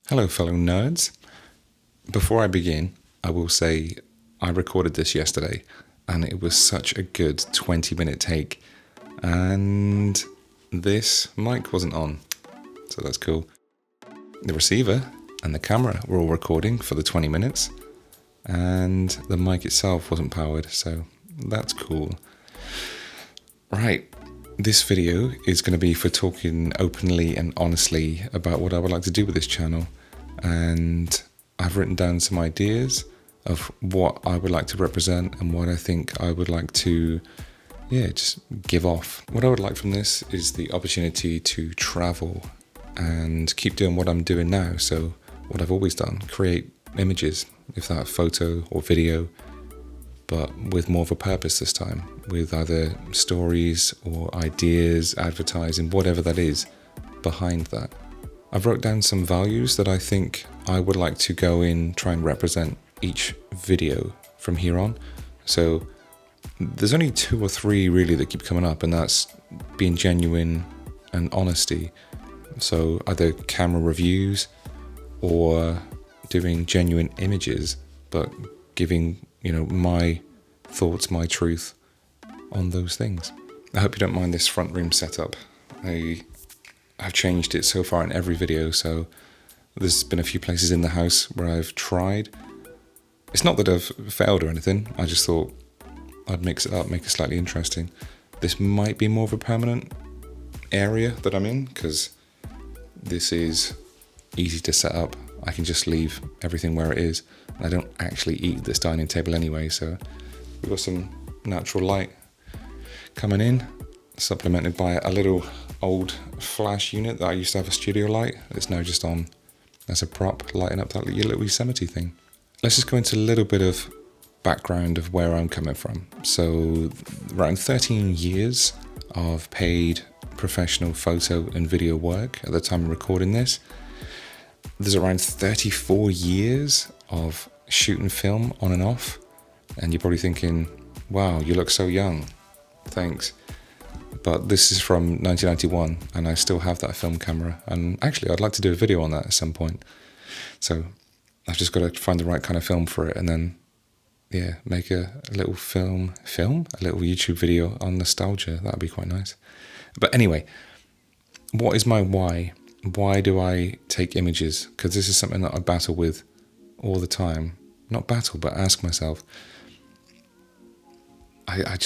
Hello, fellow nerds. Before I begin, I will say I recorded this yesterday and it was such a good 20-minute take, and this mic wasn't on, so that's cool. The receiver and the camera were all recording for the 20 minutes, and the mic itself wasn't powered, so that's cool. Right. This video is going to be for talking openly and honestly about what I would like to do with this channel, and I've written down some ideas of what I would like to represent and what I think I would like to, just give off. What I would like from this is the opportunity to travel and keep doing what I'm doing now, so what I've always done, create images, if that photo or video, but with more of a purpose this time, with either stories or ideas, advertising, whatever that is behind that. I've wrote down some values that I think I would like to go in, try and represent each video from here on. So there's only 2 or 3 really that keep coming up, and that's being genuine and honesty. So either camera reviews or doing genuine images, but giving my thoughts, my truth on those things. I hope you don't mind this front room setup. I've changed it so far in every video, so there's been a few places in the house where I've tried. It's not that I've failed or anything, I just thought I'd mix it up, make it slightly interesting. This might be more of a permanent area that I'm in, because this is easy to set up. I can just leave everything where it is. I don't actually eat this dining table anyway, so we've got some natural light coming in, supplemented by a little old flash unit that I used to have a studio light. It's now just on as a prop, lighting up that little Yosemite thing. Let's just go into a little bit of background of where I'm coming from. So around 13 years of paid professional photo and video work at the time of recording this. There's around 34 years of shooting film on and off, and you're probably thinking, wow, you look so young. Thanks. But this is from 1991, and I still have that film camera, and actually I'd like to do a video on that at some point. So I've just got to find the right kind of film for it, and then make a little film, a little YouTube video on nostalgia. That'd be quite nice. But anyway, what is my why? Why do I take images? Because this is something that I battle with all the time. Not battle, but ask myself. I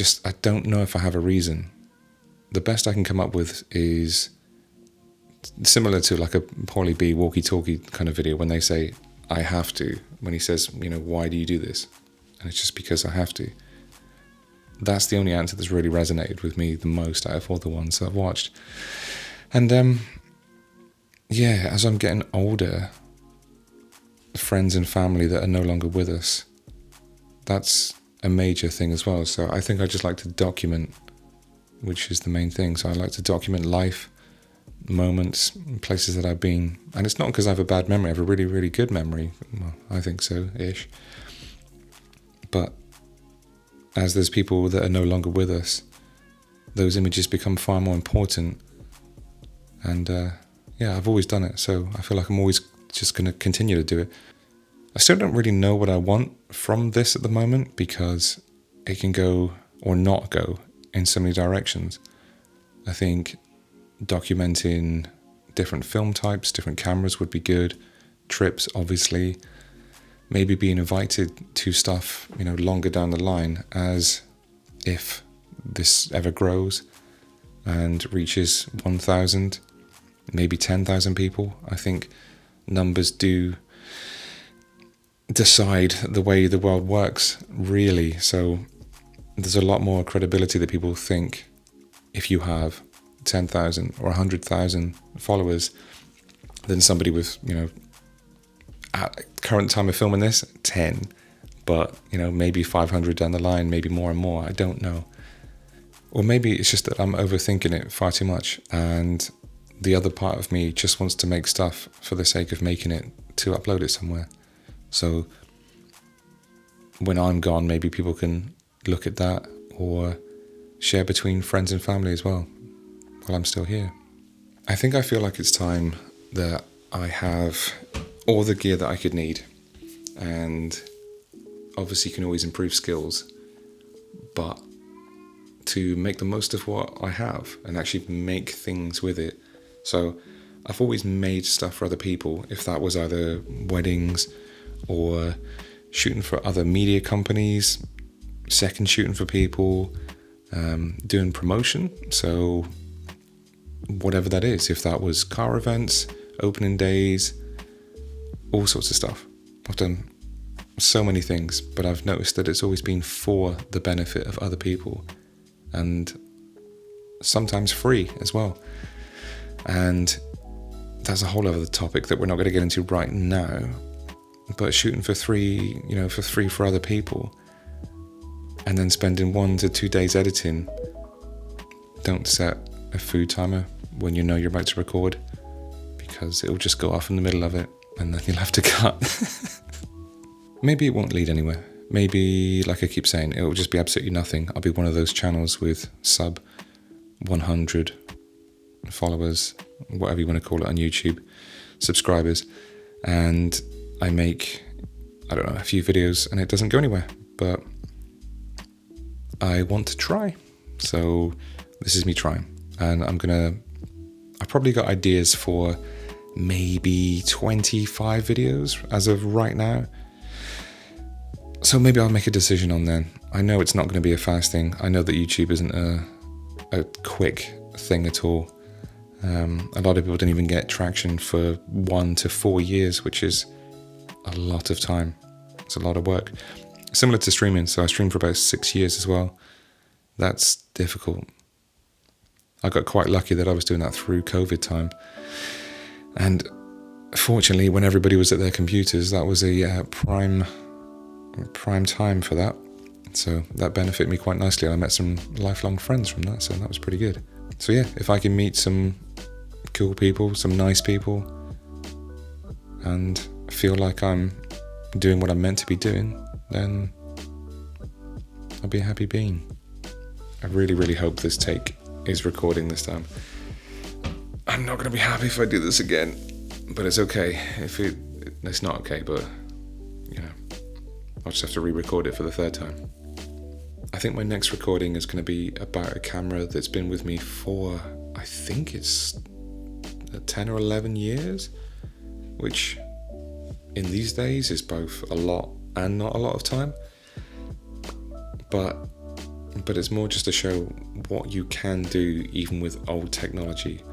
don't know if I have a reason. The best I can come up with is similar to like a Pauly B walkie-talkie kind of video when they say, I have to. When he says, why do you do this? And it's just because I have to. That's the only answer that's really resonated with me the most out of all the ones that I've watched. And as I'm getting older, friends and family that are no longer with us, that's a major thing as well. So I think I just like to document, which is the main thing. So I like to document life, moments, places that I've been. And it's not because I have a bad memory. I have a really, really good memory. Well, I think so-ish. But as there's people that are no longer with us, those images become far more important. And I've always done it, so I feel like I'm always just going to continue to do it. I still don't really know what I want from this at the moment, because it can go or not go in so many directions. I think documenting different film types, different cameras would be good. Trips, obviously. Maybe being invited to stuff, longer down the line, as if this ever grows and reaches 1,000, maybe 10,000 people. I think numbers do decide the way the world works, really. So there's a lot more credibility that people think if you have 10,000 or 100,000 followers than somebody with, at current time of filming this, 10. But, maybe 500 down the line, maybe more and more. I don't know. Or maybe it's just that I'm overthinking it far too much, and the other part of me just wants to make stuff for the sake of making it, to upload it somewhere. So when I'm gone, maybe people can look at that or share between friends and family as well while I'm still here. I think I feel like it's time that I have all the gear that I could need. And obviously you can always improve skills, but to make the most of what I have and actually make things with it. So I've always made stuff for other people, if that was either weddings or shooting for other media companies, second shooting for people, doing promotion. So whatever that is, if that was car events, opening days, all sorts of stuff. I've done so many things, but I've noticed that it's always been for the benefit of other people, and sometimes free as well. And that's a whole other topic that we're not going to get into right now. But shooting for free, for free for other people, and then spending 1 to 2 days editing. Don't set a food timer when you know you're about to record, because it'll just go off in the middle of it, and then you'll have to cut. Maybe it won't lead anywhere. Maybe, like I keep saying, it will just be absolutely nothing. I'll be one of those channels with sub 100 followers, whatever you want to call it on YouTube, subscribers, and I make, a few videos and it doesn't go anywhere, but I want to try. So this is me trying, and I've probably got ideas for maybe 25 videos as of right now. So maybe I'll make a decision on then. I know it's not going to be a fast thing. I know that YouTube isn't a quick thing at all. A lot of people don't even get traction for 1 to 4 years, which is a lot of time. It's a lot of work. Similar to streaming. So I streamed for about 6 years as well. That's difficult. I got quite lucky that I was doing that through COVID time. And fortunately, when everybody was at their computers, that was a prime time for that. So that benefited me quite nicely. I met some lifelong friends from that, so that was pretty good. So yeah, if I can meet some cool people, some nice people, and feel like I'm doing what I'm meant to be doing, then I'll be a happy being. I really, really hope this take is recording this time. I'm not going to be happy if I do this again, but it's okay. It's not okay, but I'll just have to re-record it for the third time. I think my next recording is going to be about a camera that's been with me for, I think it's 10 or 11 years, which in these days is both a lot and not a lot of time. But it's more just to show what you can do even with old technology.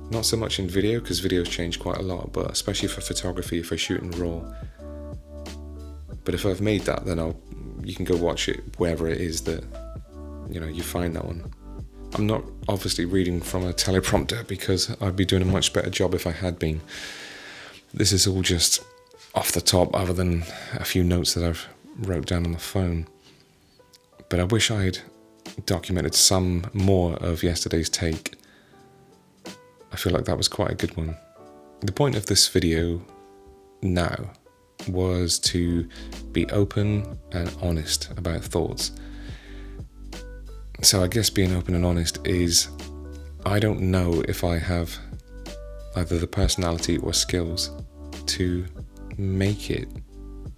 Not so much in video, because videos change quite a lot, but especially for photography, if I shoot in RAW. But if I've made that, then you can go watch it wherever it is that you find that one. I'm not obviously reading from a teleprompter, because I'd be doing a much better job if I had been. This is all just off the top, other than a few notes that I've wrote down on the phone. But I wish I'd documented some more of yesterday's take. I feel like that was quite a good one. The point of this video now was to be open and honest about thoughts. So I guess being open and honest is, I don't know if I have either the personality or skills to make it.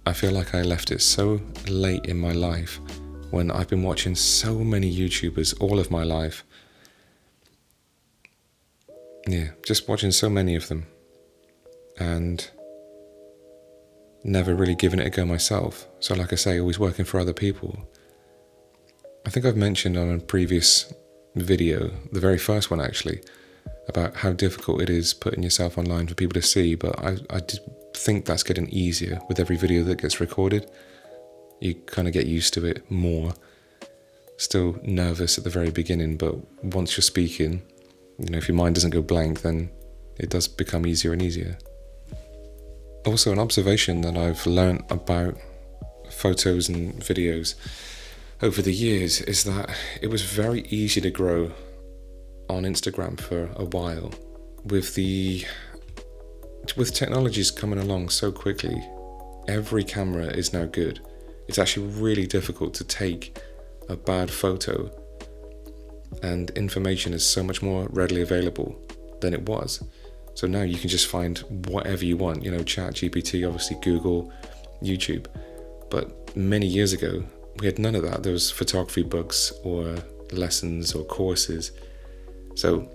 I feel like I left it so late in my life, when I've been watching so many YouTubers all of my life. Yeah, just watching so many of them, and never really given it a go myself. So like I say, always working for other people. I think I've mentioned on a previous video, the very first one actually, about how difficult it is putting yourself online for people to see, but I think that's getting easier with every video that gets recorded. You kind of get used to it more. Still nervous at the very beginning, but once you're speaking, if your mind doesn't go blank, then it does become easier and easier. Also, an observation that I've learnt about photos and videos over the years is that it was very easy to grow on Instagram for a while. With technologies coming along so quickly, every camera is now good. It's actually really difficult to take a bad photo, and information is so much more readily available than it was. So now you can just find whatever you want, ChatGPT, obviously Google, YouTube. But many years ago, we had none of that. There was photography books or lessons or courses. So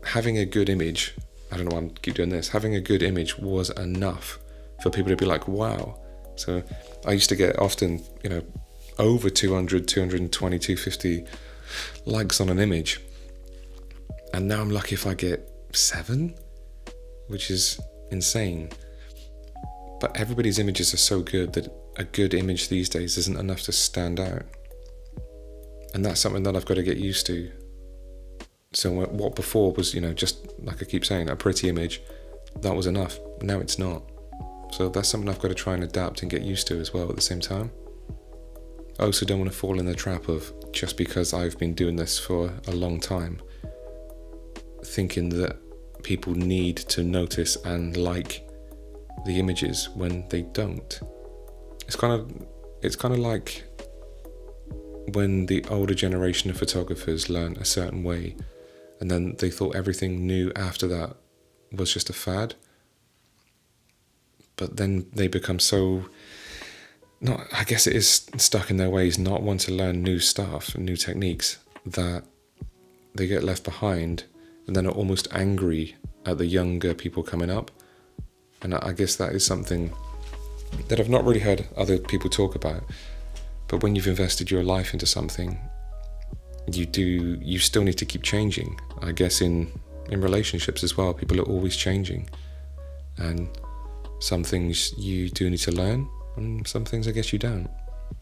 having a good image, I don't know why I keep doing this, having a good image was enough for people to be like, wow. So I used to get often, over 200, 220, 250 likes on an image. And now I'm lucky if I get 7, which is insane. But everybody's images are so good that a good image these days isn't enough to stand out. And that's something that I've got to get used to. So what before was, just like I keep saying, a pretty image, that was enough. Now it's not. So that's something I've got to try and adapt and get used to as well at the same time. I also don't want to fall in the trap of, just because I've been doing this for a long time, thinking that people need to notice and like the images when they don't. It's kind of like when the older generation of photographers learned a certain way, and then they thought everything new after that was just a fad. But then they become so, I guess it is stuck in their ways, not want to learn new stuff and new techniques, that they get left behind and then are almost angry at the younger people coming up. And I guess that is something that I've not really heard other people talk about. But when you've invested your life into something, you still need to keep changing. I guess in relationships as well, people are always changing. And some things you do need to learn, and some things I guess you don't.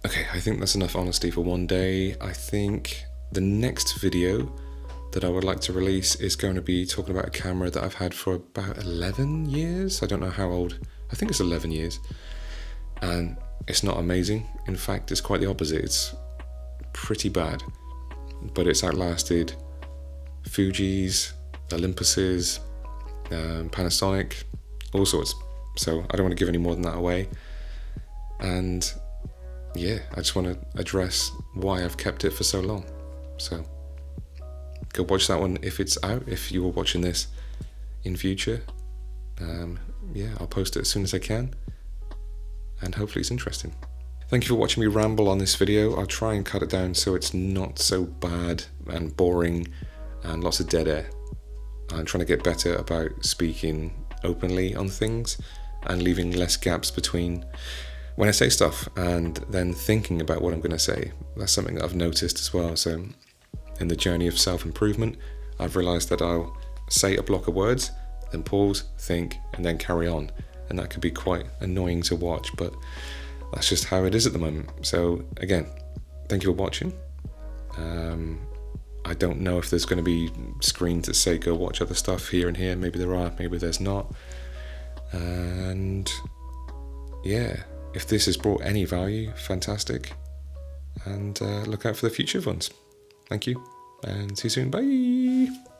Okay, I think that's enough honesty for one day. I think the next video that I would like to release is going to be talking about a camera that I've had for about 11 years. I don't know how old. I think it's 11 years. And it's not amazing. In fact, it's quite the opposite. It's pretty bad. But it's outlasted Fuji's, Olympuses, Panasonic, all sorts. So I don't want to give any more than that away. And yeah, I just want to address why I've kept it for so long. So go watch that one if it's out, if you were watching this in future. I'll post it as soon as I can. And hopefully it's interesting. Thank you for watching me ramble on this video. I'll try and cut it down so it's not so bad and boring and lots of dead air. I'm trying to get better about speaking openly on things and leaving less gaps between when I say stuff and then thinking about what I'm going to say. That's something that I've noticed as well. So in the journey of self-improvement, I've realized that I'll say a block of words, then pause, think, and then carry on. And that could be quite annoying to watch, but that's just how it is at the moment. So again, thank you for watching. I don't know if there's going to be screens that say go watch other stuff here and here. Maybe there are, maybe there's not. And yeah, if this has brought any value, fantastic. And look out for the future ones. Thank you, and see you soon. Bye.